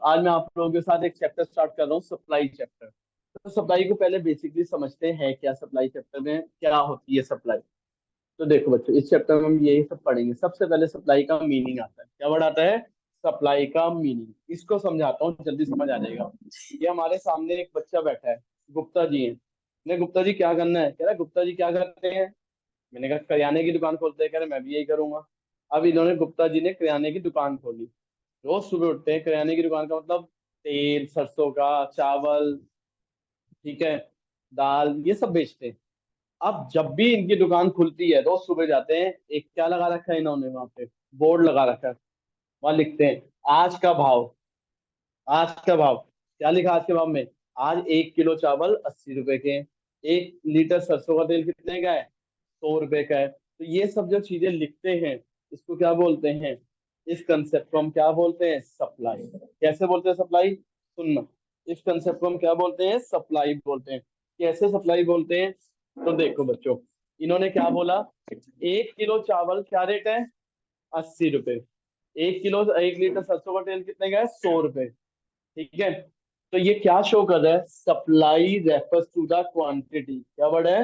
आज मैं आप लोगों के साथ एक चैप्टर स्टार्ट कर रहा हूँ, सप्लाई चैप्टर। तो सप्लाई को पहले बेसिकली समझते हैं क्या सप्लाई चैप्टर में क्या होती है सप्लाई। तो देखो बच्चों, इस चैप्टर में हम यही सब पढ़ेंगे। सबसे पहले सप्लाई का मीनिंग आता है। क्या वर्ड आता है? सप्लाई का मीनिंग। इसको समझाता हूँ, जल्दी समझ आ जाएगा। ये हमारे सामने एक बच्चा बैठा है, गुप्ता जी है। ने गुप्ता जी क्या करना है, कह रहा है गुप्ता जी क्या करते हैं। मैंने कहा करियाने की दुकान खोलते हैं। कह रहे मैं भी यही करूंगा। अब इन्होंने, गुप्ता जी ने किराने की दुकान खोली। रोज सुबह उठते हैं, किराने की दुकान का मतलब तेल सरसों का, चावल, ठीक है, दाल, ये सब बेचते हैं। अब जब भी इनकी दुकान खुलती है रोज सुबह जाते हैं, एक क्या लगा रखा है इन्होंने, वहां पे बोर्ड लगा रखा है। वहां लिखते हैं आज का भाव। आज का भाव क्या लिखा आज के भाव में? आज 1 किलो चावल 80 रुपए के हैं। 1 लीटर सरसों का तेल कितने का है? 100 रुपए का है। तो ये सब जो चीजें लिखते हैं, इसको क्या बोलते हैं? इस कंसेप्ट को हम क्या बोलते हैं? सप्लाई। कैसे बोलते हैं सप्लाई? सुनना। इस कंसेप्ट को हम क्या बोलते हैं? सप्लाई बोलते हैं। कैसे सप्लाई बोलते हैं? तो देखो बच्चों, इन्होंने क्या बोला? 1 किलो चावल क्या रेट है? 80 रुपए। 1 किलो, 1 लीटर सरसों का तेल कितने का है? 100 रुपए। ठीक है। तो ये क्या शो कर रहा है? Supply refers to the quantity. क्या वर्ड है?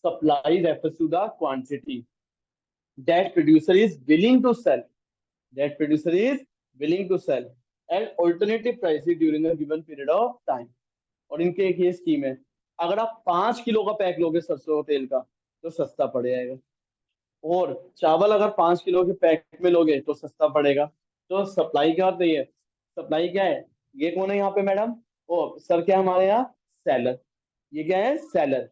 Supply refers to the quantity that producer is willing to sell. That producer is willing to sell at alternative prices during a given period of time. और इनके एक ये scheme है, अगर आप 5 kilo का पैक लोगे सरसों तेल का तो सस्ता पड़ जाएगा। और चावल अगर 5 किलो के पैक में लोगे तो सस्ता पड़ेगा। तो सप्लाई क्या होती है? सप्लाई क्या है? ये कौन है यहाँ पे मैडम? ओ सर, क्या है हमारे यहाँ? सेलर। ये क्या है? सेलर।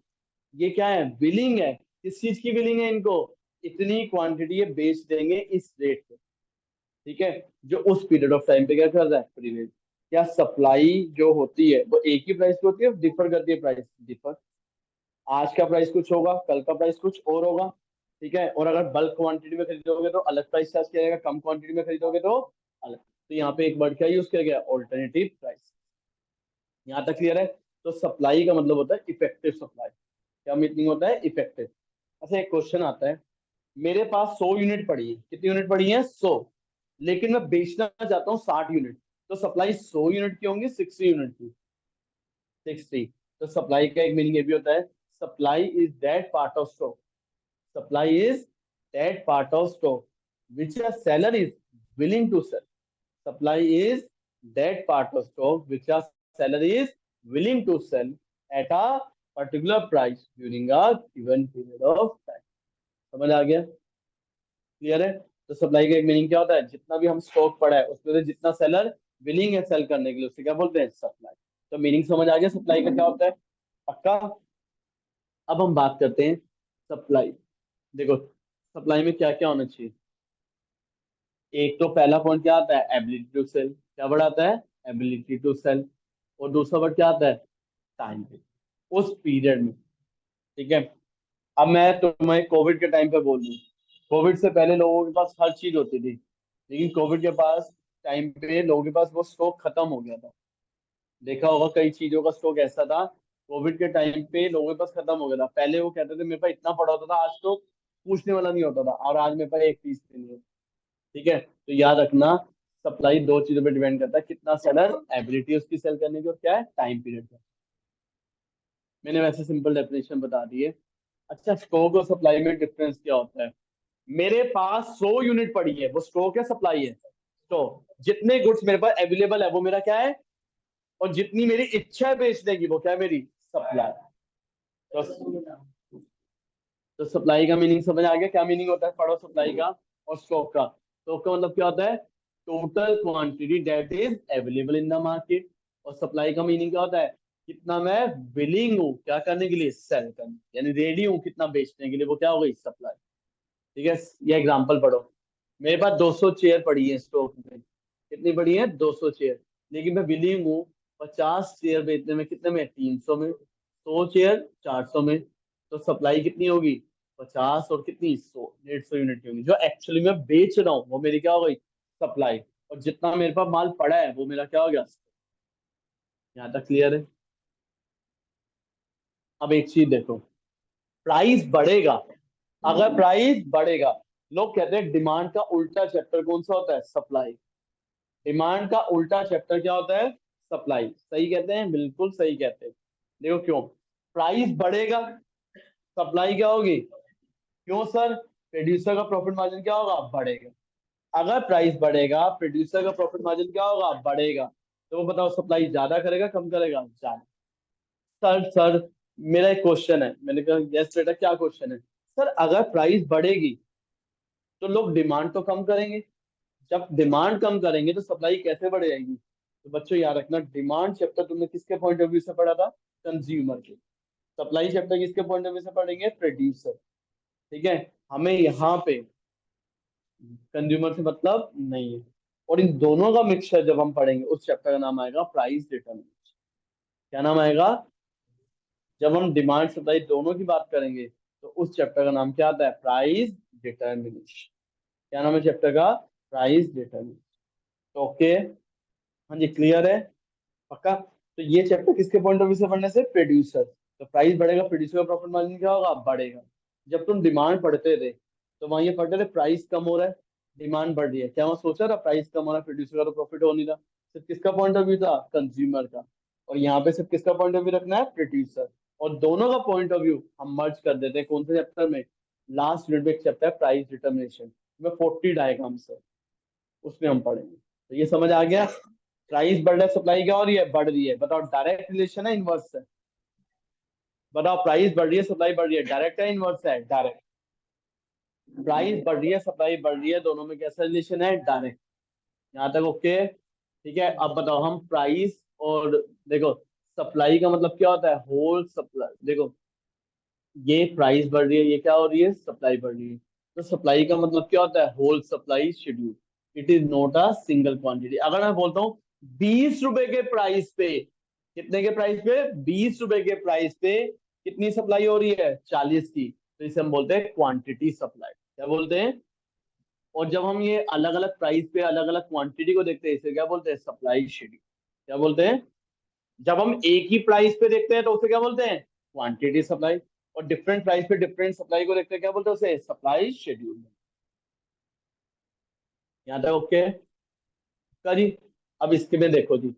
ये क्या है? बिलिंग है। किस चीज की बिलिंग है इनको? इतनी क्वांटिटी ये बेच देंगे इस रेट पे। ठीक है। जो उस पीरियड ऑफ टाइम पे क्या कर रहा है? पीरियड। क्या सप्लाई जो होती है वो एक ही प्राइस पे होती है? डिफर करती है प्राइस? डिफर। आज का प्राइस कुछ होगा, कल का प्राइस कुछ और होगा। ठीक है। और अगर बल्क क्वांटिटी में खरीदोगे तो अलग प्राइस चार्ज किया जाएगा, कम क्वांटिटी में खरीदोगे तो अलग। तो यहाँ पे एक वर्ड क्या यूज किया गया? Alternative price. यहाँ तक क्लियर है? तो सप्लाई का मतलब होता है इफेक्टिव सप्लाई। क्या मीनिंग होता है? इफेक्टिव। अच्छा, एक क्वेश्चन आता है, मेरे पास 100 यूनिट पड़ी है। कितनी यूनिट पड़ी है? 100। लेकिन मैं बेचना चाहता हूँ 60 यूनिट। तो सप्लाई 100 यूनिट की होंगी, 60 यूनिट की? 60। तो सप्लाई का एक मीनिंग ये भी होता है, supply is that part of stock. Supply is that part of stock which a seller is willing to sell. Supply is that part of stock which a seller is willing to sell at a particular price during a given period of time. समझ आ गया? Clear है? तो supply का एक meaning क्या होता है? जितना भी हम स्टॉक पड़ा है उसमें से जितना सेलर विलिंग है सेल करने के लिए, उसे क्या बोलते हैं? सप्लाई। तो मीनिंग समझ आ गया सप्लाई का क्या होता है? पक्का? अब हम बात करते हैं सप्लाई। देखो, सप्लाई में क्या क्या होना चाहिए। एक तो पहला पॉइंट क्या आता है? Ability to sell. क्या वर्ड आता है? Ability to sell. और दूसरा वर्ड क्या आता है? टाइम पे, उस पीरियड में। ठीक है। अब मैं तुम्हें कोविड के टाइम पे बोल दूं, कोविड से पहले लोगों के पास हर चीज होती थी, लेकिन कोविड के पास टाइम पे लोगों के पास वो स्टॉक खत्म हो गया था। देखा होगा कई चीजों का स्टॉक ऐसा था, कोविड के टाइम पे लोगों के पास खत्म हो गया था। पहले वो कहते थे मेरे पास इतना पड़ा होता था, आज तो पूछने वाला नहीं होता था, और आज मेरे पास एक पीस नहीं है। ठीक है। तो याद रखना, सप्लाई दो चीजों पे डिपेंड करता है, कितना सेलर, एबिलिटी उसकी सेल करने की, और क्या है? टाइम पीरियड का। मैंने वैसे सिंपल डेफिनेशन बता दी है। अच्छा, स्टॉक और सप्लाई में डिफरेंस क्या होता है? मेरे पास 100 यूनिट पड़ी है, वो स्टॉक है सप्लाई है? स्टॉक। जितने गुड्स मेरे पास अवेलेबल है वो मेरा क्या है? और जितनी मेरी इच्छा है बेचने की वो क्या है? मेरी सप्लाई। तो सप्लाई का मीनिंग समझ आ गया? क्या मीनिंग होता है पढ़ो सप्लाई का और स्टॉक का? स्टॉक का मतलब क्या होता है? Total quantity that is available in the market. और सप्लाई का मीनिंग क्या होता है? कितना मैं विलिंग हूँ क्या करने के लिए? सेल करने, यानी रेडी हूँ कितना बेचने के लिए, वो क्या हो गई? सप्लाई। ठीक है। ये एग्जांपल पढ़ो। मेरे पास 200 चेयर पड़ी है स्टॉक में। कितनी पड़ी है? 200 चेयर। लेकिन मैं विलिंग हूँ 50 चेयर बेचने में। कितने में? 300 में। 100 चेयर 400 में। तो सप्लाई कितनी होगी? 50 और कितनी? 100, 150 यूनिट की होगी। जो एक्चुअली मैं बेच रहा हूँ वो मेरी क्या हो गई? सप्लाई। और जितना मेरे पास माल पड़ा है वो मेरा क्या हो गया? यहाँ तक क्लियर है? अब एक चीज देखो, प्राइस बढ़ेगा। अगर प्राइस बढ़ेगा, लोग कहते हैं डिमांड का उल्टा चैप्टर कौन सा होता है? सप्लाई। डिमांड का उल्टा चैप्टर क्या होता है? सप्लाई। सही कहते हैं, बिल्कुल सही कहते हैं। देखो क्यों, प्राइस बढ़ेगा, सप्लाई क्या होगी? क्यों सर? प्रोड्यूसर का प्रॉफिट मार्जिन क्या होगा? बढ़ेगा। अगर प्राइस बढ़ेगा, प्रोड्यूसर का प्रॉफिट मार्जिन क्या होगा? बढ़ेगा। तो वो बताओ, सप्लाई ज्यादा करेगा कम करेगा? ज्यादा। सर मेरा एक क्वेश्चन है, मैंने कहा यस बेटा, क्या क्वेश्चन है? सर अगर प्राइस बढ़ेगी तो लोग डिमांड तो कम करेंगे, जब डिमांड कम करेंगे तो सप्लाई कैसे बढ़ जाएगी? तो बच्चों याद रखना, डिमांड चैप्टर तुमने किसके पॉइंट ऑफ व्यू से पढ़ा था? कंज्यूमर के। सप्लाई चैप्टर किसके पॉइंट ऑफ व्यू से पढ़ेंगे? प्रोड्यूसर। ठीक है, हमें यहाँ पे कंज्यूमर से मतलब नहीं है। और इन दोनों का मिक्सचर जब हम पढ़ेंगे, उस चैप्टर का नाम आएगा प्राइस डिटरमिनेशन। क्या नाम आएगा? जब हम डिमांड सप्लाई दोनों की बात करेंगे तो उस चैप्टर का नाम क्या आता है? Price determination. क्या नाम है चैप्टर का? Price determination. ओके, हाँ जी, क्लियर है? पक्का? तो ये चैप्टर किसके पॉइंट ऑफ व्यू से पढ़ने से? प्रोड्यूसर। तो प्राइस बढ़ेगा, प्रोड्यूसर का प्रॉफिट मार्जिन क्या होगा? बढ़ेगा। जब तुम डिमांड पढ़ते थे तो वहां ये पढ़ते थे प्राइस कम हो रहा है, डिमांड बढ़ रही है, क्या वहां सोचा था प्राइस कम हो रहा है, प्रोड्यूसर का तो प्रॉफिट हो नहीं रहा? सिर्फ किसका पॉइंट ऑफ व्यू था? कंज्यूमर का। और यहाँ पे सिर्फ किसका पॉइंट ऑफ व्यू रखना है? प्रोड्यूसर। और दोनों का पॉइंट ऑफ व्यू हम मर्ज कर देते हैं कौन से चैप्टर में? लास्ट यूनिट में एक चैप्टर है प्राइस डिटर्मिनेशन में 40 डायग्राम्स है, उसमें हम पढ़ेंगे। तो ये समझ आ गया? प्राइस बढ़ रहा है, सप्लाई क्या हो रही है? बढ़ रही है। बताओ डायरेक्ट रिलेशन है इनवर्स है? बताओ, प्राइस बढ़ रही है सप्लाई बढ़ रही है, डायरेक्ट है इनवर्स है? डायरेक्ट। प्राइस बढ़ रही है सप्लाई बढ़ रही है, दोनों में कैसा रिलेशन है? डायरेक्ट। यहाँ तक ओके? ठीक है, अब बताओ हम प्राइस और देखो, सप्लाई का मतलब क्या होता है? Whole supply. देखो, ये प्राइस बढ़ रही है, ये क्या हो रही है? सप्लाई बढ़ रही है। तो सप्लाई का मतलब क्या होता है? Whole supply schedule. It is not a single quantity. अगर मैं बोलता हूँ 20 रुपए के प्राइस पे, कितने के प्राइस पे? 20 रुपए के प्राइस पे कितनी सप्लाई हो रही है? 40 की। तो इसे हम बोलते हैं क्वांटिटी सप्लाई। क्या बोलते हैं? और जब हम ये अलग अलग प्राइस पे अलग अलग क्वांटिटी को देखते हैं, इसे क्या बोलते हैं? Supply schedule. क्या बोलते हैं? जब हम एक ही प्राइस पे देखते हैं तो उसे क्या बोलते हैं? Quantity supply. और डिफरेंट प्राइस पे डिफरेंट सप्लाई को देखते हैं, क्या बोलते हैं उसे? Supply schedule. यहाँ तक ओके? करी? अब इसके में देखो जी,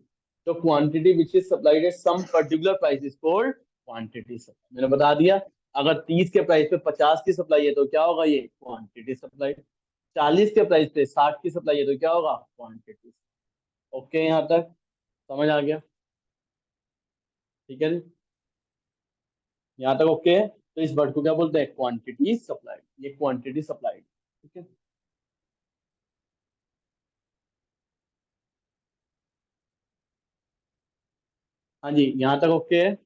तो quantity which is supplied at some particular price is called quantity supply. मैंने बता दिया, अगर 30 के प्राइस पे 50 की सप्लाई है तो क्या होगा? ये क्वांटिटी सप्लाई। 40 के प्राइस पे 60 की सप्लाई है तो क्या होगा? क्वांटिटी। ओके, यहाँ तक समझ आ गया? ठीक है जी, यहाँ तक ओके? तो इस वर्ड को क्या बोलते हैं? Quantity supply. ये क्वांटिटी सप्लाई। ठीक है, हाँ जी, यहाँ तक ओके है?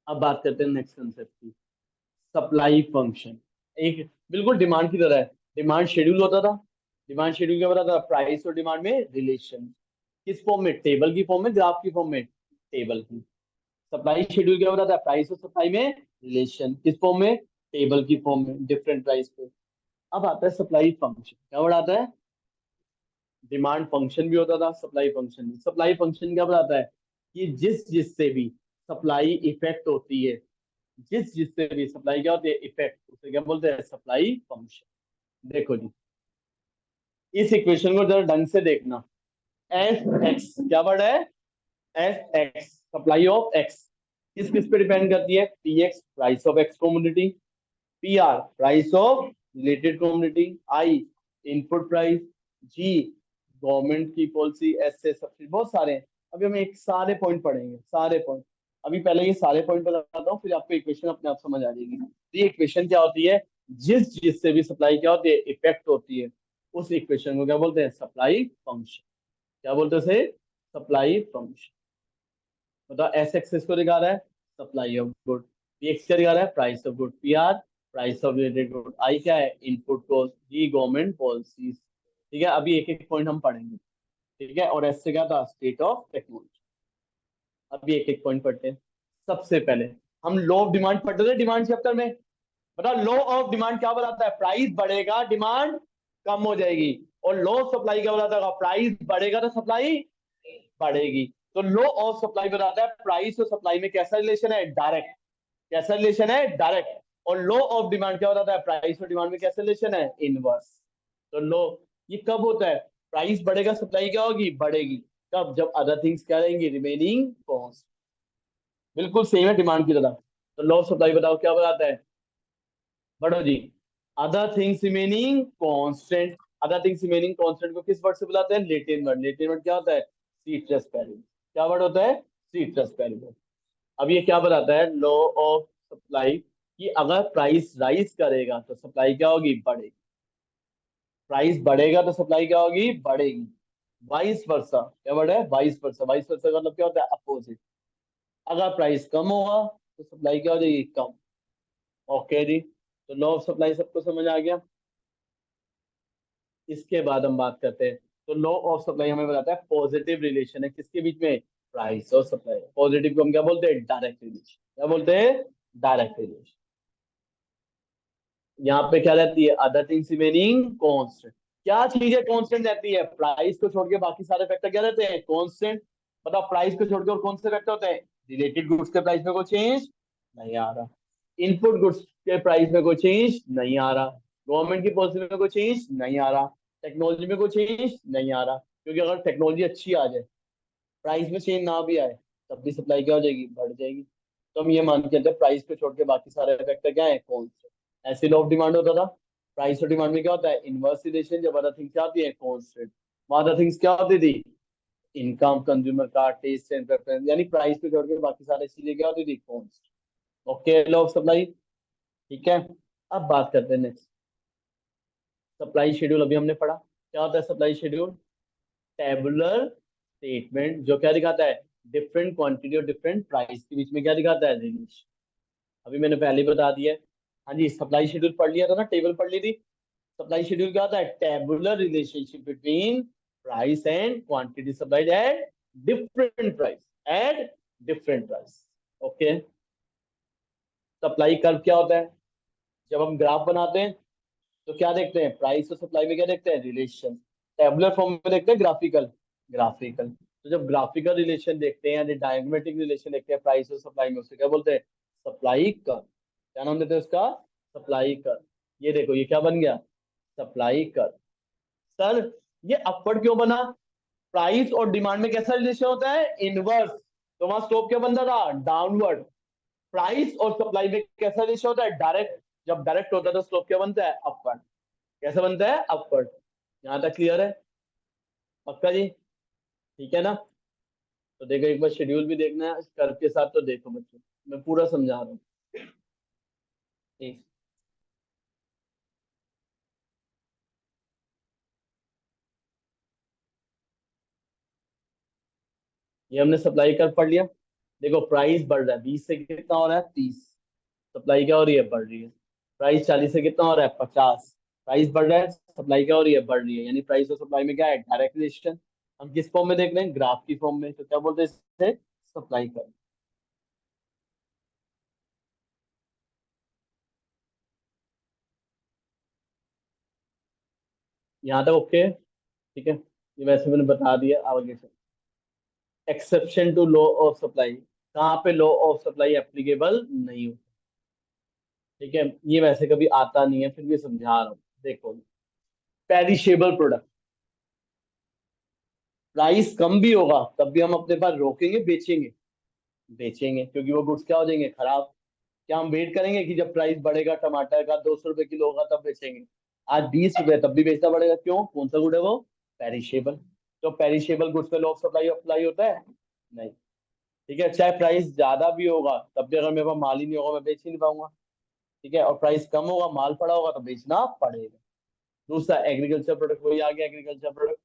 अब बात करते हैं नेक्स्ट कंसेप्ट की, सप्लाई फंक्शन। एक बिल्कुल डिमांड की तरह है। डिमांड शेड्यूल होता था। डिमांड शेड्यूल क्या बताता था? प्राइस और डिमांड में रिलेशन। किस फॉर्म में? टेबल की फॉर्म में, ग्राफ की फॉर्म में? टेबल की। सप्लाई शेड्यूल क्या बताता है? प्राइस और सप्लाई में रिलेशन। किस फॉर्म में? टेबल की फॉर्म में, डिफरेंट प्राइस पे। अब आता है सप्लाई फंक्शन। क्या बताता है? डिमांड फंक्शन भी होता था, सप्लाई फंक्शन भी। सप्लाई फंक्शन क्या बताता है? कि जिस जिससे भी सप्लाई इफेक्ट होती है, जिस जिससे भी सप्लाई क्या होती है? इफेक्ट, उसे क्या बोलते हैं? Supply function. देखो जी, इस इक्वेशन को जरा ढंग से देखना। एस एक्स क्या वर्ड है? S x, supply of x किस किस पे डिपेंड करती है? P x, price of x commodity. P are, price of related commodity. I, input price. G, government की पॉलिसी। एस से सब्सिडी, बहुत सारे हैं। अभी हम एक सारे पॉइंट पढ़ेंगे, सारे पॉइंट। अभी पहले ये सारे पॉइंट बताता हूँ, फिर आपको इक्वेशन अपने आप समझ आ जाएगी। तो ये इक्वेशन क्या होती है? जिस जिससे भी सप्लाई क्या होती है? इफेक्ट होती है, उस इक्वेशन को क्या बोलते हैं? Supply function. क्या बोलते हैं उसे? Supply function. बताओ, एस एक्सेस को दिखा रहा है supply of good, P X क्या दिखा रहा है? Price of good. P are, price of related good. I क्या है? Input cost. G, government policies. ठीक है, अभी एक एक पॉइंट हम पढ़ेंगे। ठीक है, और एस से क्या था? State of technology. अभी एक एक पॉइंट पढ़ते हैं। सबसे पहले हम लॉ ऑफ डिमांड पढ़ते थे डिमांड चैप्टर में। बताओ, लॉ ऑफ डिमांड क्या बताता है? प्राइस बढ़ेगा, डिमांड कम हो जाएगी। और लॉ ऑफ सप्लाई क्या बताता है? प्राइस बढ़ेगा तो सप्लाई बढ़ेगी। तो लॉ ऑफ सप्लाई बताता है प्राइस और सप्लाई में कैसा रिलेशन है? डायरेक्ट। कैसा रिलेशन है? डायरेक्ट। और लॉ ऑफ डिमांड क्या बताता है? प्राइस और डिमांड में कैसा रिलेशन है? इनवर्स। तो लॉ, ये कब होता है? प्राइस बढ़ेगा सप्लाई क्या होगी, बढ़ेगी। कब, जब अदर थिंग्स क्या रहेंगी, रिमेनिंग कॉस्ट। बिल्कुल सेम है डिमांड की तरह। तो लॉ ऑफ सप्लाई बताओ क्या बताता है, बढ़ो जी। Other things remaining constant. Other things remaining constant को किस वर्ड से बुलाते हैं, लेटेन वर्ड। लेटेन वर्ड क्या होता है, सीट्रस पैरेबल। क्या वर्ड होता है, सीट्रस पैरेबल। अब ये क्या बताता है, लॉ ऑफ सप्लाई, कि अगर प्राइस राइज करेगा तो सप्लाई क्या होगी, बढ़ेगी। प्राइस बढ़ेगा तो सप्लाई क्या होगी, बढ़ेगी। वाइस वर्सा, क्या वर्ड है, वाइस वर्सा। वाइस वर्सा का मतलब क्या होता है, अपोजिट। अगर प्राइस कम होगा तो सप्लाई क्या हो जाएगी, कम। ओके जी, तो लॉ ऑफ सप्लाई सबको समझ आ गया। इसके बाद हम बात करते हैं, तो लॉ ऑफ सप्लाई हमें बताता है पॉजिटिव रिलेशन है किसके बीच में, प्राइस और सप्लाई। पॉजिटिव को हम क्या बोलते हैं, डायरेक्ट रिलेशन। क्या बोलते हैं, डायरेक्ट रिलेशन। यहाँ पे क्या रहती है, अदर थिंग्स रिमेनिंग कांस्टेंट। क्या चीजें कांस्टेंट रहती है, प्राइस को छोड़ के बाकी सारे फैक्टर क्या रहते हैं, कांस्टेंट। बताओ प्राइस को छोड़ के और कौन से फैक्टर होते हैं, रिलेटेड गुड्स के प्राइस में कोई चेंज नहीं आ रहा, इनपुट गुड्स के प्राइस में कोई चेंज नहीं आ रहा, गवर्नमेंट की पॉलिसी में कोई चेंज नहीं आ रहा, टेक्नोलॉजी में कोई चेंज नहीं आ रहा। क्योंकि अगर टेक्नोलॉजी अच्छी आ जाए, प्राइस में चेंज ना भी आए, तब भी सप्लाई क्या हो जाएगी, बढ़ जाएगी। तो हम ये मान के चलते हैं प्राइस को छोड़ के बाकी सारे फैक्टर क्या है, कांस्टेंट। ऐसे लॉ ऑफ डिमांड होता था। प्राइस और डिमांड में क्या होता है, इनवर्स रिलेशन। जब अदर थिंग्स क्या आती है, कांस्टेंट। अदर थिंग्स क्या होती थी, इनकम, कंज्यूमर का टेस्ट एंड प्रेफरेंस, यानी प्राइस को छोड़ के बाकी सारी चीजें क्या होती थी, constant. Okay, law of supply. ठीक है, अब बात करते हैं नेक्स्ट, सप्लाई शेड्यूल। अभी हमने पढ़ा क्या होता है सप्लाई शेड्यूल, टेबुलर स्टेटमेंट जो क्या दिखाता है, डिफरेंट क्वांटिटी और डिफरेंट प्राइस के बीच में क्या दिखाता है, रिलेशन। अभी मैंने पहले ही बता दिया है। हाँ जी, सप्लाई शेड्यूल पढ़ लिया था ना, टेबल पढ़ ली थी। सप्लाई शेड्यूल क्या होता है, tabular relationship between price and quantity supplied at different price, at different price. Okay, supply curve क्या होता है, जब हम ग्राफ बनाते हैं तो क्या देखते हैं, प्राइस और सप्लाई में क्या देखते हैं, रिलेशन। टेबुलर फॉर्म में देखते हैं, ग्राफिकल। ग्राफिकल, तो जब ग्राफिकल रिलेशन देखते हैं, यानी डायग्रामेटिक रिलेशन देखते हैं प्राइस और सप्लाई में, उसे क्या बोलते हैं, सप्लाई कर्व। क्या नाम देते हैं उसका, सप्लाई कर्व। ये देखो ये क्या बन गया, सप्लाई कर्व। सर ये अपवर्ड क्यों बना, प्राइस और डिमांड में कैसा रिलेशन होता है, इनवर्स। तो वहां स्लोप क्या बनता था, डाउनवर्ड। प्राइस और सप्लाई में कैसा रिलेशन होता है, डायरेक्ट। जब डायरेक्ट होता है तो स्लोप क्या बनता है, अपवर्ड। कैसे बनता है, अपवर्ड। यहाँ तक क्लियर है, पक्का जी, ठीक है ना। तो देखो एक बार शेड्यूल भी देखना है कर्व के साथ, तो देखो बच्चों मैं पूरा समझा रहा हूँ। ठीक। ये हमने सप्लाई कर्व पढ़ लिया। देखो प्राइस बढ़ रहा है 20 से कितना हो रहा है, 30। सप्लाई क्या हो रही है, बढ़ रही है। प्राइस 40 से कितना हो रहा है, 50। प्राइस बढ़ रहा है, सप्लाई क्या हो रही है, बढ़ रही है। यानी प्राइस और सप्लाई में क्या है, डायरेक्ट रिलेशन। हम किस फॉर्म में देख रहे हैं, ग्राफ की फॉर्म में। तो क्या बोलते हैं इसे, सप्लाई कर्व। यहाँ तक ओके, ठीक है। ये वैसे मैंने बता दिया, आगे से exception to law of supply, कहाँ पे लॉ ऑफ सप्लाई एप्लीकेबल नहीं होता। ठीक है, ये वैसे कभी आता नहीं है, फिर भी समझा रहा हूँ। देखो, पेरिशेबल प्रोडक्ट, प्राइस कम भी होगा तब भी हम अपने पास रोकेंगे, बेचेंगे। बेचेंगे क्योंकि वो गुड्स क्या हो जाएंगे, खराब। क्या हम वेट करेंगे कि जब प्राइस बढ़ेगा टमाटर का 200 रुपए किलो होगा तब बेचेंगे। आज 20 रुपए तब भी बेचना पड़ेगा, क्यों, कौन सा गुड है वो, पेरिशेबल। तो पेरिशेबल गुड्स पे लॉ ऑफ सप्लाई अप्लाई होता है, नहीं। ठीक है, चाहे प्राइस ज्यादा भी होगा तब भी अगर मेरे पास माल ही नहीं होगा, मैं बेच ही नहीं पाऊंगा। ठीक है, और प्राइस कम होगा, माल पड़ा होगा तो बेचना पड़ेगा। दूसरा एग्रीकल्चर प्रोडक्ट, वही आ गया एग्रीकल्चर प्रोडक्ट,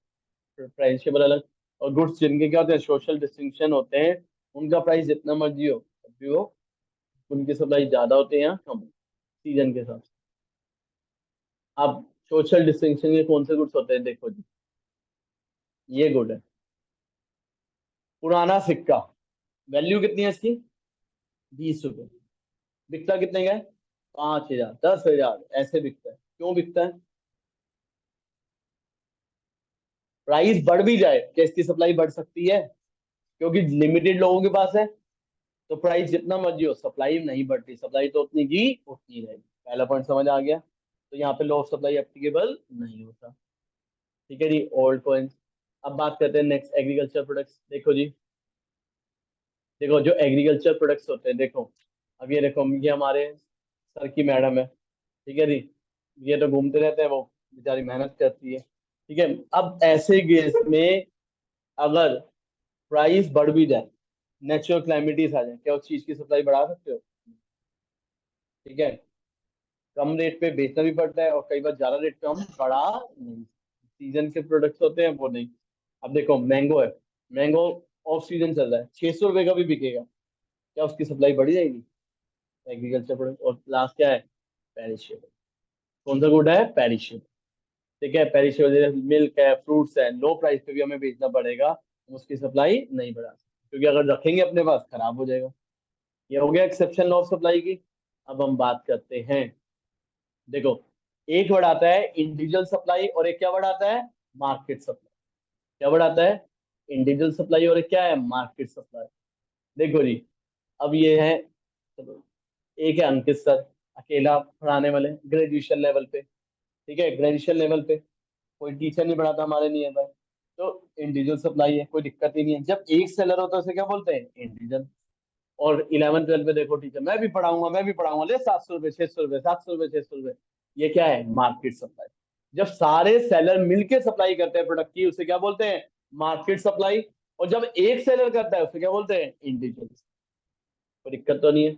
प्राइसेबल अलग। और गुड्स जिनके क्या होते हैं, सोशल डिस्टिंक्शन होते हैं, उनका प्राइस जितना मर्जी हो तब भी वो, उनकी सप्लाई ज्यादा होती है या कम, सीजन के हिसाब से। अब सोशल डिस्टिंक्शन के कौन से गुड्स होते हैं, देखो जी, ये गुड है, पुराना सिक्का। वैल्यू कितनी है इसकी, 20 रुपए। बिकता कितने का है, 5,000, 10,000, ऐसे बिकता है। क्यों बिकता है, प्राइस बढ़ भी जाए क्या इसकी सप्लाई बढ़ सकती है, क्योंकि लिमिटेड लोगों के पास है। तो प्राइस जितना मर्जी हो, सप्लाई नहीं बढ़ती, सप्लाई तो उतनी की उतनी रहेगी। पहला पॉइंट समझ आ गया। तो यहाँ पे लॉ ऑफ सप्लाई एप्लीकेबल नहीं होता। ठीक है जी, ओल्ड कॉइन्स। अब बात करते हैं नेक्स्ट एग्रीकल्चर प्रोडक्ट्स। देखो जी, देखो जो एग्रीकल्चर प्रोडक्ट्स होते हैं, देखो अब ये देखो, ये हमारे सर की मैडम है, ठीक है जी। ये तो घूमते रहते हैं, वो बेचारी मेहनत करती है, ठीक है। अब ऐसे केस में अगर प्राइस बढ़ भी जाए, नेचुरल क्लाइमिटीज आ जाए, क्या उस चीज की सप्लाई बढ़ा सकते हो? ठीक है। कम रेट पे बेचना भी पड़ता है, और कई बार ज्यादा रेट पे हम बढ़ा नहीं। सीजन के प्रोडक्ट्स होते हैं वो नहीं। अब देखो मैंगो है, मैंगो ऑफ सीजन चल रहा है, 600 रुपये का भी बिकेगा, क्या उसकी सप्लाई बढ़ जाएगी? Agriculture product. और लास्ट क्या है? पेरिशेबल। कौन सा गुड है? पेरिशेबल। ठीक है, पेरिशेबल जैसे मिल्क है, फ्रूट्स है, लो प्राइस पे भी हमें बेचना पड़ेगा, हम उसकी सप्लाई नहीं बढ़ा सकते, क्योंकि अगर रखेंगे अपने पास खराब हो जाएगा। ये हो गया एक्सेप्शन लॉ ऑफ सप्लाई की। अब हम बात करते हैं, देखो एक वर्ड आता है इंडिविजुअल सप्लाई, और एक क्या वर्ड आता है? Market supply. क्या वर्ड आता है? इंडिविजुअल सप्लाई, और एक क्या है? Market supply. देखो जी, अब ये है, चलो, एक है अंकित सर, अकेला पढ़ाने वाले, ग्रेजुएशन लेवल पे, ठीक है, ग्रेजुएशन लेवल पे, कोई टीचर नहीं पढ़ाता हमारे नियर बाय, तो इंडिविजुअल सप्लाई है, कोई दिक्कत ही नहीं है। जब एक सेलर होता है उसे क्या बोलते हैं? इंडिविजुअल। और 11 12 पे देखो टीचर, मैं भी पढ़ाऊंगा, ले 700 रुपये, 600 रुपये, 700 रुपये, 600 रुपये, ये क्या है? Market supply. जब सारे सेलर मिलके सप्लाई करते हैं प्रोडक्ट की, उसे क्या बोलते हैं? Market supply. और जब एक सेलर करता है उसे क्या बोलते हैं? इंडिविजुअल। कोई दिक्कत तो नहीं है?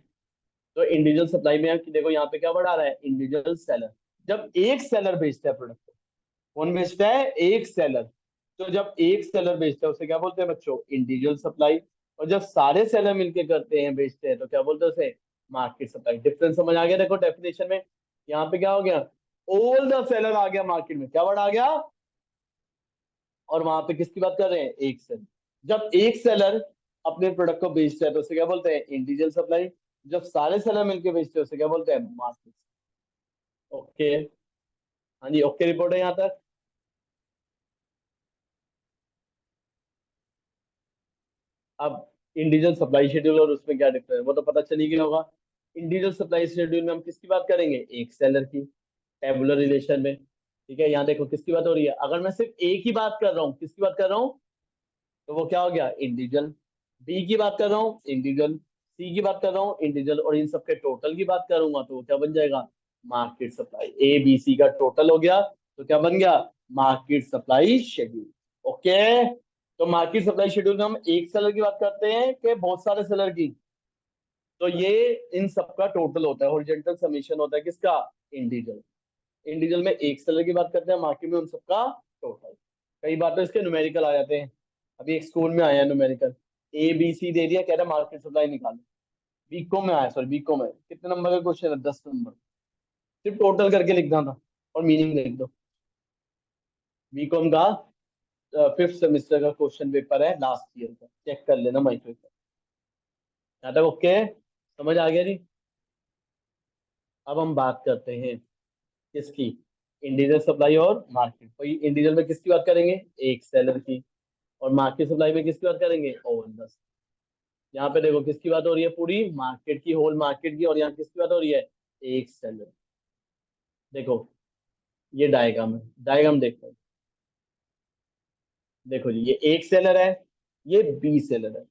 तो इंडिविजुअल सप्लाई में कि देखो यहाँ पे क्या बढ़ा रहा है? Individual seller. जब एक सेलर बेचता है प्रोडक्ट, कौन बेचता है? एक सेलर। तो जब एक सेलर बेचता है उसे क्या बोलते हैं बच्चों? Individual supply. और जब सारे सेलर मिलके करते हैं, बेचते हैं, तो क्या बोलते हैं उसे? Market supply. डिफरेंस समझ आ गया? देखो डेफिनेशन में यहाँ पे क्या हो गया? ऑल द सेलर आ गया मार्केट में, क्या वर्ड आ गया? और वहां पे किसकी बात कर रहे हैं? एक सेलर। जब एक सेलर अपने प्रोडक्ट को बेचता है तो उसे क्या बोलते हैं? Individual supply. जब सारे सेलर मिलके बेचते हैं उसे क्या बोलते हैं? मार्केट। ओके। हाँ जी, ओके रिपोर्ट है यहाँ तक। अब इंडिविजुअल सप्लाई शेड्यूल और उसमें क्या डिफरेंस है वो तो पता चल ही गया होगा। इंडिविजुअल सप्लाई शेड्यूल में हम किसकी बात करेंगे? एक सेलर की, टेबुलर रिलेशन में। ठीक है, यहाँ देखो किसकी बात हो रही है, अगर मैं सिर्फ ए की बात कर रहा हूँ, किसकी बात कर रहा हूँ, तो वो क्या हो गया? इंडिविजुअल। बी की बात कर रहा हूँ, इंडिविजुअल। सी की बात कर रहा हूँ, इंडिविजुअल। और इन सबके टोटल की बात करूंगा तो वो क्या बन जाएगा? Market supply. A B C का टोटल हो गया, तो क्या बन गया? Market supply schedule. ओके। तो मार्केट सप्लाई शेड्यूल में हम एक सेलर की बात करते हैं कि बहुत सारे सेलर की? तो ये इन सबका टोटल होता है, हॉरिजॉन्टल समीशन होता है किसका? इंडिविजुअल। इंडिविजुअल में एक सेलर की बात करते हैं, मार्केट में उन सबका टोटल। कई बार तो इसके न्यूमेरिकल आ जाते हैं। अभी एक स्कूल में आया न्यूमेरिकल, ए बी सी दे दिया, कह रहा मार्केट सप्लाई निकालो। बीकॉम में आया, सॉरी बीकॉम में, कितने नंबर का क्वेश्चन है? 10 नंबर। सिर्फ टोटल करके लिखना था और मीनिंग लिख दो। बीकॉम का फिफ्थ सेमेस्टर का क्वेश्चन पेपर है, लास्ट ईयर का, चेक कर लेना माइक्रो का। यहाँ तक ओके? समझ आ गया जी? अब हम बात करते हैं किसकी? इंडिविजुअल सप्लाई और मार्केट। तो इंडिविजुअल में किसकी बात करेंगे? एक सेलर की। और मार्केट सप्लाई में किसकी बात करेंगे? ओवर दस। यहाँ पे देखो किसकी बात हो रही है? पूरी मार्केट की, होल मार्केट की। और यहाँ किसकी बात हो रही है? एक सेलर। देखो ये डायग्राम है, डायग्राम देखो। देखो जी, ये एक सेलर है, ये बी सेलर है।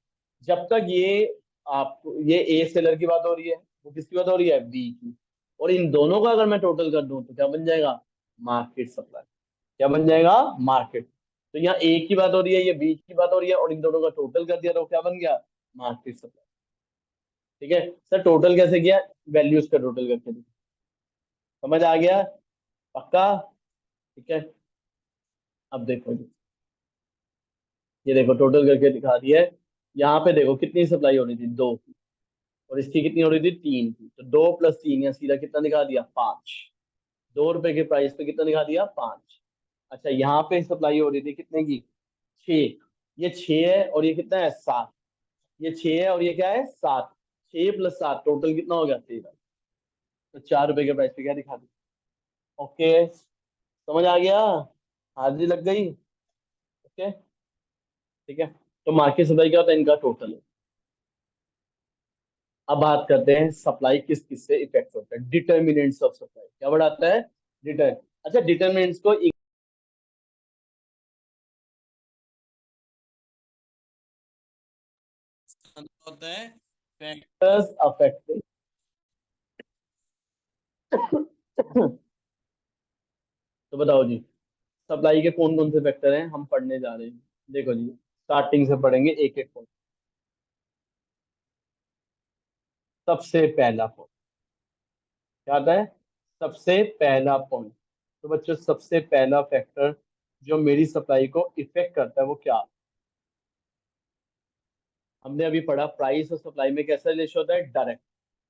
जब तक ये आपको ये ए सेलर की बात हो रही है, वो किसकी बात हो रही है? बी की। और इन दोनों का अगर मैं टोटल कर दूं तो क्या बन जाएगा? Market supply. क्या बन जाएगा? मार्केट। तो यहाँ ए की बात हो रही है, ये बी की बात हो रही है, और इन दोनों का टोटल कर दिया तो क्या बन गया? Market supply. ठीक है सर, टोटल कैसे किया? वैल्यूज का टोटल करके दिया। समझ आ गया? पक्का? ठीक है। अब देखो जी, ये देखो टोटल करके दिखा दिया है। यहाँ पे देखो कितनी सप्लाई हो रही थी? दो की। और इसकी कितनी हो रही थी? तीन की। तो दो प्लस तीन, या सीधा कितना दिखा दिया? पांच। 2 रुपए के प्राइस पे कितना दिखा दिया? पांच। अच्छा, यहाँ पे सप्लाई हो रही थी कितने की? छह। ये छह है और ये कितना है? सात। ये छह है और ये क्या है? सात। 6 + 7 टोटल कितना हो गया? 13। तो 4 रुपए के प्राइस पे क्या दिखा दिया? ओके। समझ आ गया? हाजिरी लग गई? ओके। ठीक है। तो मार्केट सप्लाई क्या होता है? इनका टोटल। अब बात करते हैं सप्लाई किस किस से इफेक्ट होता है। डिटर्मिनेंट्स ऑफ सप्लाई, क्या वर्ड आता है? डिटर। अच्छा, डिटर्मिनेंट्स को होता है फैक्टर्स अफेक्टिंग। तो बताओ जी, सप्लाई के कौन कौन से फैक्टर हैं हम पढ़ने जा रहे हैं। देखो जी, स्टार्टिंग से पढ़ेंगे एक एक पॉइंट। सबसे पहला पॉइंट क्या आता है? सबसे पहला पॉइंट। तो बच्चों, सबसे पहला फैक्टर जो मेरी सप्लाई को इफेक्ट करता है वो क्या? हमने अभी पढ़ा प्राइस और सप्लाई में कैसा रिलेशन होता है, डायरेक्ट।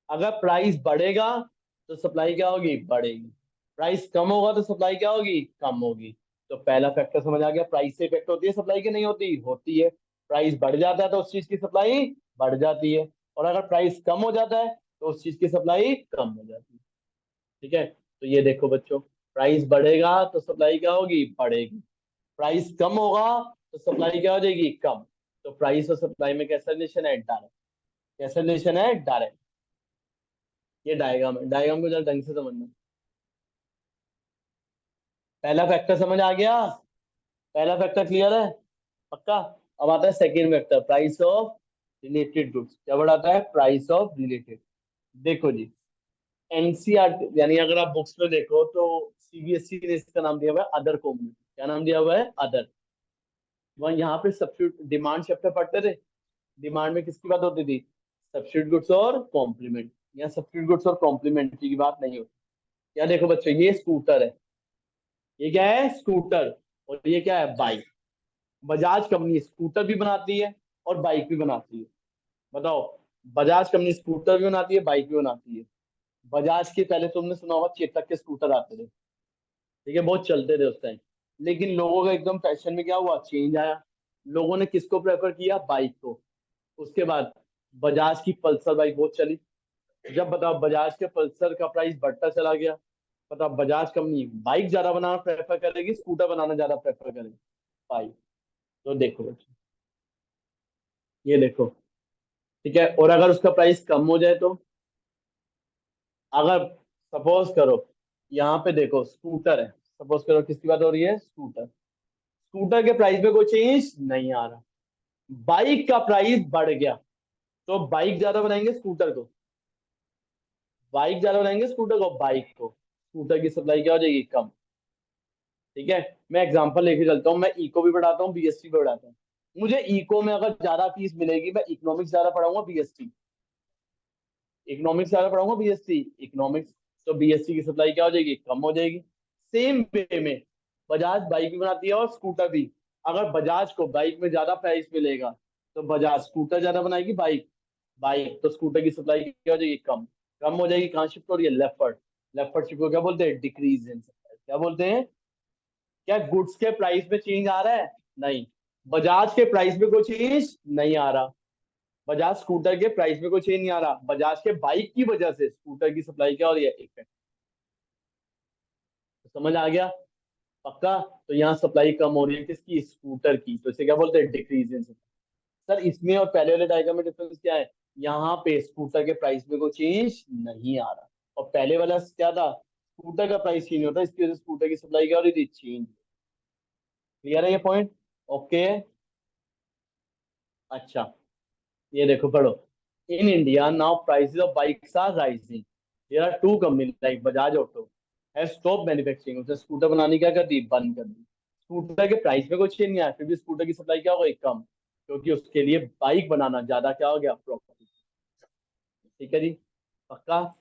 अगर प्राइस बढ़ेगा तो सप्लाई क्या होगी, बढ़ेगी। प्राइस कम होगा तो सप्लाई क्या होगी, कम होगी। तो पहला फैक्टर समझ आ गया, प्राइस से इफेक्ट होती है सप्लाई की, नहीं होती, होती है। प्राइस बढ़ जाता है तो उस चीज की सप्लाई बढ़ जाती है, और अगर प्राइस कम हो जाता है तो उस चीज की सप्लाई कम हो जाती है। ठीक है, तो ये देखो बच्चों, प्राइस बढ़ेगा तो सप्लाई क्या होगी, बढ़ेगी। प्राइस कम होगा तो सप्लाई क्या हो जाएगी, कम। तो प्राइस और सप्लाई में कैसा रिलेशन है, डायरेक्ट। कैसा रिलेशन है, डायरेक्ट। ये डायग्राम है, डायग्राम को जरा ढंग से समझना। पहला फैक्टर समझ आ गया? पहला फैक्टर क्लियर है? पक्का? अब आता है second factor, price of related goods. क्या वर्ड आता है, प्राइस ऑफ रिलेटेड। देखो जी, एनसीईआरटी यानी अगर आप बुक्स में देखो तो सीबीएसई ने इसका नाम दिया हुआ है अदर कॉम्पोनेंट। क्या नाम दिया हुआ है, अदर। वहाँ यहाँ पे सब्स्टिट्यूट डिमांड चैप्टर पढ़ते थे। डिमांड में किसकी बात होती थी, सब्स्टिट्यूट गुड्स और कॉम्प्लीमेंट। यहाँ सब्स्टिट्यूट गुड्स और कॉम्प्लीमेंट की बात नहीं होती। या देखो बच्चों, ये स्कूटर है, ये क्या है, स्कूटर। और ये क्या है, बाइक। बजाज कंपनी स्कूटर भी बनाती है और बाइक भी बनाती है। बताओ, बजाज कंपनी स्कूटर भी बनाती है, बाइक भी बनाती है। बजाज के पहले तुमने सुना होगा चेतक के स्कूटर आते थे, ठीक है, बहुत चलते थे उस टाइम। लेकिन लोगों का एकदम फैशन में क्या हुआ, चेंज आया। लोगों ने किसको प्रेफर किया, बाइक को। उसके बाद बजाज की पल्सर बाइक बहुत चली। जब बताओ बजाज के पल्सर का प्राइस बढ़ता चला गया, बताओ बजाज कंपनी बाइक ज्यादा बनाना प्रेफर करेगी, स्कूटर बनाना ज्यादा प्रेफर करेगी, बाइक। तो देखो बच्चों, ये देखो, ठीक है। और अगर उसका प्राइस कम हो जाए तो, अगर सपोज करो, यहाँ पे देखो स्कूटर है, सपोज करो किसकी बात हो रही है, स्कूटर। स्कूटर के प्राइस में कोई चेंज नहीं आ रहा, बाइक का प्राइस बढ़ गया, तो बाइक ज्यादा बनाएंगे स्कूटर को, बाइक ज्यादा बनाएंगे स्कूटर को, बाइक को। स्कूटर की सप्लाई क्या हो जाएगी, कम। ठीक है, मैं एग्जांपल लेके चलता हूँ, मैं इको भी पढ़ाता हूँ, बीएसटी भी पढ़ाता हूँ। मुझे इको में अगर ज्यादा फीस मिलेगी, मैं इकोनॉमिक्स ज्यादा पढ़ाऊंगा, बीएसटी। इकोनॉमिक्स ज्यादा पढ़ाऊंगा, बीएससी इकोनॉमिक्स। तो बीएससी की सप्लाई क्या हो जाएगी, कम हो जाएगी। सेम वे में बजाज बाइक भी बनाती है और स्कूटर भी। अगर बजाज को बाइक में ज्यादा प्राइस मिलेगा तो बजाज स्कूटर ज्यादा बनाएगी, बाइक बाइक तो स्कूटर की सप्लाई क्या हो जाएगी, कम। कम हो जाएगी, कहाँ शिफ्ट हो रही है, लेफ्ट। लेफ्ट शिफ्ट को क्या बोलते हैं, डिक्रीज इन सप्लाई। क्या बोलते हैं? क्या गुड्स के प्राइस में चेंज आ रहा है, नहीं। बजाज के प्राइस में कोई चेंज नहीं आ रहा, बजाज स्कूटर के प्राइस में कोई चेंज नहीं आ रहा, बजाज के बाइक की वजह से स्कूटर की सप्लाई क्या हो रही है, इफेक्ट। तो समझ आ गया? पक्का? तो यहाँ सप्लाई कम हो रही है किसकी, स्कूटर की, तो इसे क्या बोलते हैं, डिक्रीज इन सप्लाई। सर इसमें और पहले वाले डायग्राम में डिफरेंस क्या है? यहाँ पे स्कूटर के प्राइस में कोई चेंज नहीं आ रहा, और पहले वाला क्या था, स्कूटर का प्राइस चेंज होता है, इसकी वजह से स्कूटर की सप्लाई क्या हो रही थी, चेंज। क्लियर है ये पॉइंट? ओके। अच्छा, ये देखो पढ़ो। In India now prices of bikes are rising. There are two company like Bajaj auto have stop manufacturing. उसने स्कूटर बनानी क्या कर दी, बंद कर दी। स्कूटर के प्राइस में कुछ चेंज नहीं आया, फिर भी स्कूटर की सप्लाई क्या हो गई, कम। क्योंकि उसके लिए बाइक बनाना ज्यादा क्या हो गया, प्रॉफिट। ठीक है जी, पक्का?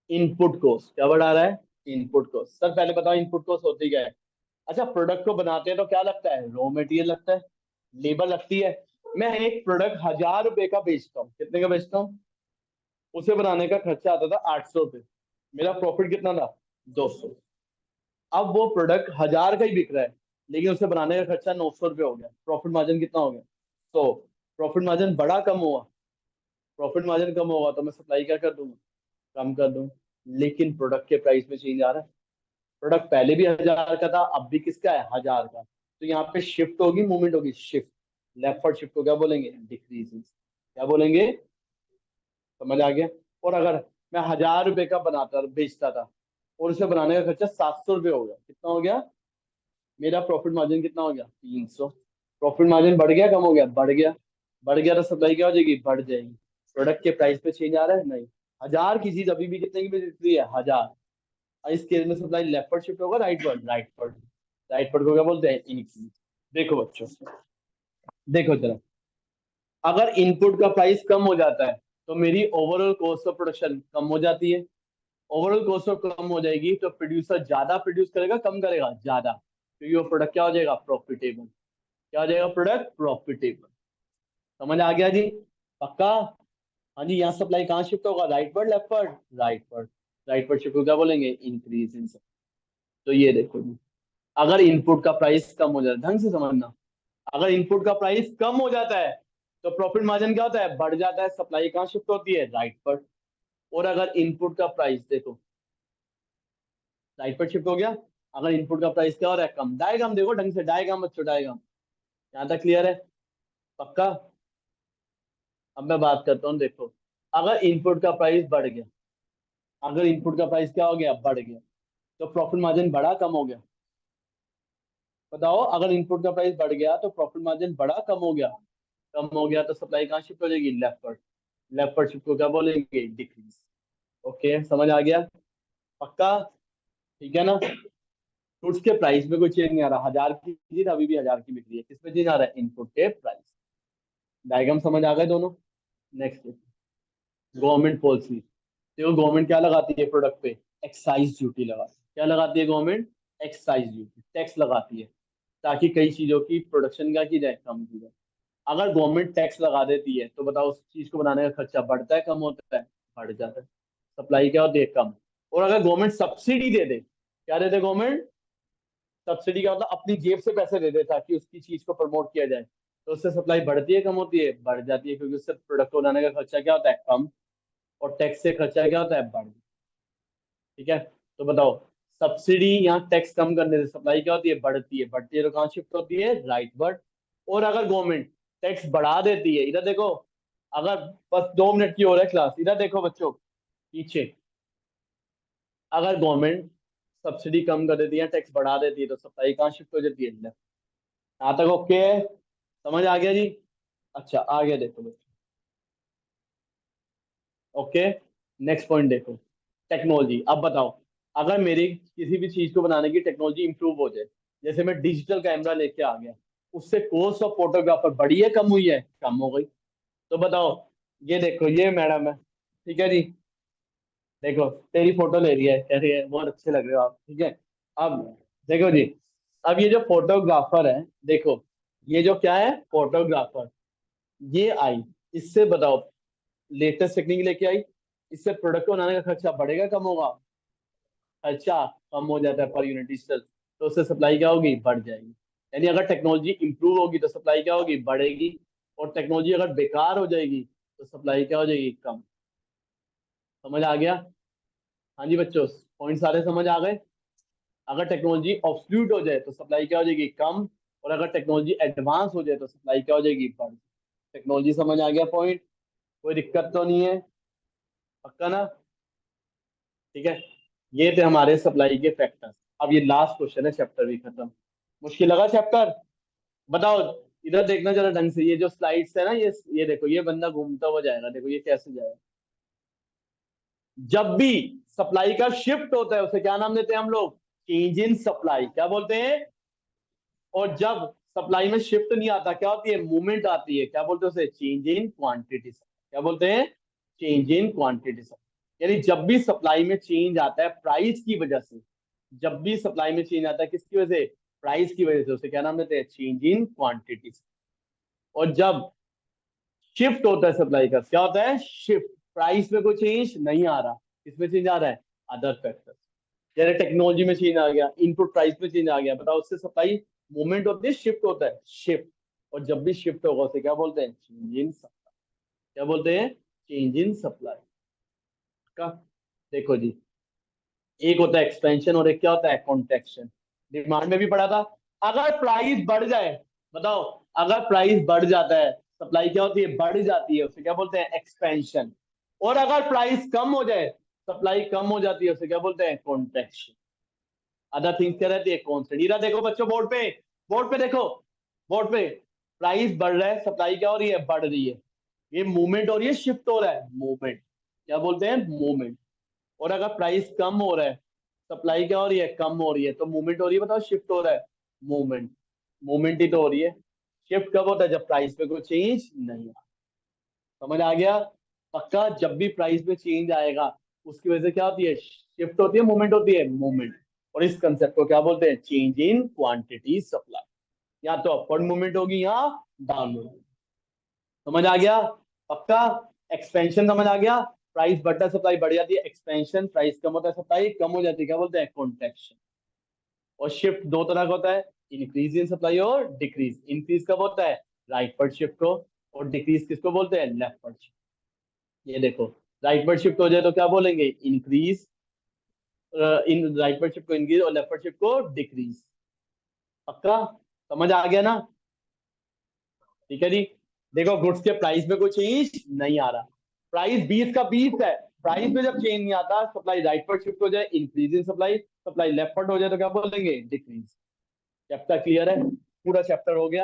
इनपुट कॉस्ट क्या बढ़ा रहा है, इनपुट कॉस्ट। सर पहले बताओ इनपुट कॉस्ट होती क्या है? अच्छा, प्रोडक्ट को बनाते हैं तो क्या लगता है, रॉ मटेरियल लगता है, लेबर लगती है। मैं एक प्रोडक्ट 1,000 रुपए का बेचता हूँ, कितने का बेचता हूँ, उसे बनाने का खर्चा आता था 800 रुपये। मेरा प्रॉफिट कितना था, 200। अब वो प्रोडक्ट 1,000 का ही बिक रहा है, लेकिन उसे बनाने का खर्चा 900 रुपये हो गया, प्रॉफिट मार्जिन कितना हो गया, तो प्रॉफिट मार्जिन बड़ा कम हुआ। प्रॉफिट मार्जिन कम होगा तो मैं सप्लाई क्या कर दूंगा, कम कर दूंगा। लेकिन प्रोडक्ट के प्राइस में चेंज आ रहा है। प्रोडक्ट पहले भी 1,000 का था, अब भी किसका है, 1,000 का। तो यहाँ पे शिफ्ट होगी, मूवमेंट होगी, शिफ्ट। लेफ्ट शिफ्ट को क्या बोलेंगे, डिक्रीज। क्या बोलेंगे, समझ आ गया? और अगर मैं 1,000 रुपए का बनाता बेचता था और उसे बनाने का खर्चा 700 रुपये हो गया, कितना हो गया, मेरा प्रॉफिट मार्जिन कितना हो गया, 300। प्रॉफिट मार्जिन बढ़ गया, कम हो गया, बढ़ गया। बढ़ गया तो सप्लाई क्या हो जाएगी, बढ़ जाएगी। प्रोडक्ट के प्राइस पे चेंज आ रहा है, नहीं। 1000 की चीज अभी भी कितने की बिक रही है, 1000। इस केस में सप्लाई लेफ्ट वर्ड शिफ्ट होगा, right word, right word. Right word को क्या बोलते हैं, इंक्रीज। देखो बच्चों, देखो जरा, अगर इनपुट का प्राइस कम हो जाता है तो मेरी ओवरऑल कॉस्ट ऑफ प्रोडक्शन कम हो जाती है। ओवरऑल कॉस्ट ऑफ कम हो जाएगी तो प्रोड्यूसर ज्यादा प्रोड्यूस करेगा, कम करेगा, ज्यादा, क्योंकि वो प्रोडक्ट क्या हो जाएगा, प्रॉफिटेबल। क्या हो जाएगा, प्रोडक्ट प्रॉफिटेबल। समझ आ गया जी, पक्का। हाँ जी, यहाँ सप्लाई कहाँ शिफ्ट होगा, right word, left word, right word. Right word shift हो क्या बोलेंगे, इंक्रीज इन। तो ये देखो जी, अगर इनपुट का प्राइस कम हो जाता है, ढंग से समझना, अगर इनपुट का प्राइस कम हो जाता है तो प्रॉफिट मार्जिन क्या होता है, बढ़ जाता है। सप्लाई कहाँ शिफ्ट होती है, राइट पर। और अगर इनपुट का प्राइस देखो राइट पर शिफ्ट हो गया, अगर इनपुट का प्राइस क्या हो रहा है, कम। डायग्राम देखो ढंग से, डायग्राम बच्चों, डायग्राम। यहाँ तक क्लियर है, पक्का। अब मैं बात करता हूँ, देखो, अगर इनपुट का प्राइस बढ़ गया, अगर इनपुट का प्राइस क्या हो गया, बढ़ गया, तो प्रॉफिट मार्जिन बढ़ा, कम हो गया। बताओ, अगर इनपुट का प्राइस बढ़ गया तो प्रॉफिट मार्जिन बढ़ा, कम हो गया। कम हो गया तो सप्लाई कहाँ शिफ्ट हो जाएगी, लेफ्ट पर। लेफ्ट पर शिफ्ट को क्या बोलेंगे, डिक्रीज। ओके, समझ आ गया, पक्का। ठीक है ना। गुड्स के प्राइस में कोई चेंज नहीं आ रहा, 1000 की चीज अभी भी 1000 की बिक रही है, किस पे चेंज आ रहा है, इनपुट के प्राइस। डायग्राम समझ आ गए दोनों। Next, government policy. देखो गवर्नमेंट क्या लगाती है प्रोडक्ट पे, एक्साइज ड्यूटी लगाती है। क्या लगाती है गवर्नमेंट, एक्साइज ड्यूटी, टैक्स लगाती है, ताकि कई चीजों की प्रोडक्शन क्या की जाए, कम की जाए। अगर गवर्नमेंट टैक्स लगा देती है तो बताओ उस चीज को बनाने का खर्चा बढ़ता है, कम होता है, बढ़ जाता है। सप्लाई क्या होती है, कम। और अगर गवर्नमेंट सब्सिडी दे दे, क्या दे दे गवर्नमेंट, सब्सिडी का मतलब अपनी जेब से पैसे दे दे ताकि उसकी चीज को प्रमोट किया जाए, तो उससे सप्लाई बढ़ती है, कम होती है, बढ़ जाती है, क्योंकि उससे प्रोडक्ट को बनाने का खर्चा क्या होता है, कम। और टैक्स से खर्चा क्या होता है, बढ़। ठीक है, तो बताओ, सब्सिडी या टैक्स कम करने से सप्लाई क्या होती है, बढ़ती है। बढ़ती है तो कहाँ शिफ्ट होती है, राइट वर्ड। और अगर गवर्नमेंट टैक्स बढ़ा देती है, इधर देखो, अगर, बस 2 मिनट की हो रहा है क्लास, इधर देखो बच्चों, पीछे, अगर गवर्नमेंट सब्सिडी कम कर देती है, टैक्स बढ़ा देती है, तो सप्लाई कहाँ शिफ्ट हो जाती है, यहाँ तक ओके है, समझ आ गया जी। अच्छा, आगे देखो बच्चों, ओके। नेक्स्ट पॉइंट देखो, टेक्नोलॉजी। अब बताओ, अगर मेरी किसी भी चीज को बनाने की टेक्नोलॉजी इंप्रूव हो जाए, जैसे मैं डिजिटल कैमरा लेके आ गया, उससे कॉस्ट ऑफ फोटोग्राफर बढ़ी है, कम हुई है, कम हो गई। तो बताओ, ये देखो, ये मैडम है, ठीक है जी, देखो, तेरी फोटो ले रही है, कह रही है बहुत अच्छे लग रहे हो आप, ठीक है। अब देखो जी, अब ये जो फोटोग्राफर है, देखो, ये जो क्या है, फोटोग्राफर, ये आई, इससे बताओ, लेटेस्ट टेक्निक लेके आई, इससे प्रोडक्ट को बनाने का खर्चा बढ़ेगा, कम होगा, खर्चा कम हो जाता है पर यूनिट डिजिटल, तो उससे सप्लाई क्या होगी, बढ़ जाएगी। यानी अगर टेक्नोलॉजी इंप्रूव होगी तो सप्लाई क्या होगी, बढ़ेगी। और टेक्नोलॉजी अगर बेकार हो जाएगी तो सप्लाई क्या हो जाएगी, कम। समझ आ गया। हाँ जी बच्चों, पॉइंट सारे समझ आ गए। अगर टेक्नोलॉजी ऑब्सोल्यूट हो जाए तो सप्लाई क्या हो जाएगी, कम। और अगर टेक्नोलॉजी एडवांस हो जाए तो सप्लाई क्या हो जाएगी, बढ़। टेक्नोलॉजी समझ आ गया पॉइंट, कोई दिक्कत तो नहीं है, पक्का ना। ठीक है, ये थे हमारे सप्लाई के फैक्टर्स। अब ये लास्ट क्वेश्चन है, चैप्टर भी खत्म। मुश्किल लगा चैप्टर, बताओ। इधर देखना जरा ढंग से, ये जो स्लाइड्स है ना, ये देखो, ये बंदा घूमता हुआ जाएगा, देखो ये कैसे जाएगा। जब भी सप्लाई का शिफ्ट होता है उसे क्या नाम देते हैं हम लोग, चेंज इन सप्लाई, क्या बोलते हैं। और जब सप्लाई में शिफ्ट नहीं आता, क्या होती है, मूवमेंट आती है, क्या बोलते हैं उसे, चेंज इन क्वांटिटी। क्या बोलते हैं, चेंज इन क्वांटिटी। यानी जब भी सप्लाई में चेंज आता है प्राइस की वजह से, जब भी सप्लाई में चेंज आता है किसकी वजह से, प्राइस की वजह से, उसे क्या नाम देते हैं, चेंज इन क्वांटिटी। और जब शिफ्ट होता है सप्लाई का, क्या होता है, शिफ्ट, प्राइस में कोई चेंज नहीं आ रहा, किसमें चेंज आ रहा है, अदर फैक्टर। जैसे टेक्नोलॉजी में चेंज आ गया, इनपुट प्राइस में चेंज आ गया, बताओ उससे सप्लाई मूवमेंट होती है, शिफ्ट होता है, शिफ्ट। और जब भी शिफ्ट होगा उसे क्या बोलते हैं, चेंज इन सप्लाई। क्या बोलते हैं, चेंज इन सप्लाई का। देखो जी, एक होता है एक्सपेंशन और एक क्या होता है, कॉन्ट्रैक्शन। डिमांड में भी पढ़ा था, अगर प्राइस बढ़ जाए, बताओ, अगर प्राइस बढ़ जाता है, सप्लाई क्या होती है, बढ़ जाती है, उसे क्या बोलते हैं, एक्सपेंशन। और अगर प्राइस कम हो जाए, सप्लाई कम हो जाती है, उसे क्या बोलते हैं, कॉन्ट्रैक्शन। अदर थिंग्स क्या रहती है, कॉन्स्टेंट। इधर देखो बच्चों, बोर्ड पे, बोर्ड पे देखो, बोर्ड पे, प्राइस बढ़ रहा है, सप्लाई क्या हो रही है, बढ़ रही है। ये मूवमेंट हो रही है, शिफ्ट हो रहा है, मूवमेंट क्या बोलते हैं, मूवमेंट। और अगर प्राइस कम हो रहा है, सप्लाई क्या हो रही है, कम हो रही है, तो मूवमेंट हो रही है, बताओ शिफ्ट हो रहा है, मूवमेंट। मूवमेंट ही तो हो रही है। शिफ्ट कब होता है, जब प्राइस में कोई चेंज नहीं आ। समझ आ गया। पक्का, जब भी प्राइस में चेंज आएगा उसकी वजह से क्या होती है, शिफ्ट होती है, मूवमेंट होती है, मूवमेंट। और इस कंसेप्ट को क्या बोलते हैं, चेंज इन क्वांटिटी सप्लाई। या तो अपवर्ड मूवमेंट होगी या डाउनवर्ड। समझ आ गया। पक्का। एक्सपेंशन समझ आ गया। प्राइस बढ़ता है, सप्लाई बढ़ जाती है, एक्सपेंशन। प्राइस कम होता है, सप्लाई कम हो जाती है, क्या बोलते हैं, कॉन्ट्रैक्शन। और शिफ्ट दो तरह का होता है, इंक्रीज इन सप्लाई और डिक्रीज। इंक्रीज कब होता है, राइट वर्ड शिफ्ट को। और डिक्रीज किसको बोलते हैं, लेफ्ट वर्ड शिफ्ट। ये देखो, राइट वर्ड शिफ्ट हो जाए तो क्या बोलेंगे, increase. In right word shift को इंक्रीज और लेफ्ट वर्ड शिफ्ट को डिक्रीज। पक्का। समझ आ गया ना। ठीक है जी। देखो, गुड्स के प्राइस में कोई चेंज नहीं आ रहा। प्राइस 20 का 20 है, प्राइस में जब चेंज नहीं आता, सप्लाई राइट पर शिफ्ट हो जाए, increase in supply, supply left पर हो जाए तो क्या बोलेंगे, डिक्रीज। चैप्टर क्लियर है, पूरा चैप्टर हो गया।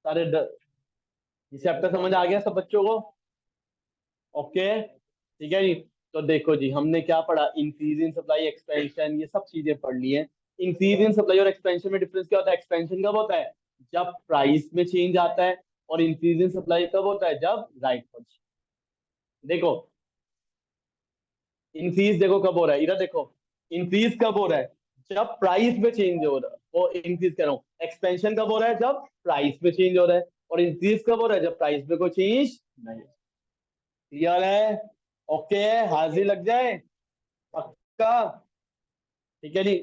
ये चैप्टर समझ आ गया सब बच्चों को। ओके। ठीक है जी। तो देखो जी, हमने क्या पढ़ा, इंक्रीज इन सप्लाई, एक्सपेंशन, ये सब चीजें पढ़ ली हैं। इंक्रीज इन सप्लाई और एक्सपेंशन में डिफरेंस क्या होता है, एक्सपेंशन कब होता है, जब प्राइस में चेंज आता है। और इंक्रीज इन सप्लाई कब होता है, जब राइट पर। देखो, इंक्रीज देखो कब हो रहा है, इधर देखो, इंक्रीज कब हो रहा है, जब प्राइस में चेंज हो रहा है, वो इंक्रीज कर रहा हूँ। एक्सपेंशन कब हो रहा है, जब प्राइस में चेंज हो रहा है। और इंक्रीज कब हो रहा है, जब प्राइस में कोई चेंज नहीं। क्लियर है। ओके। हाजिर लग जाए। पक्का। ठीक है जी।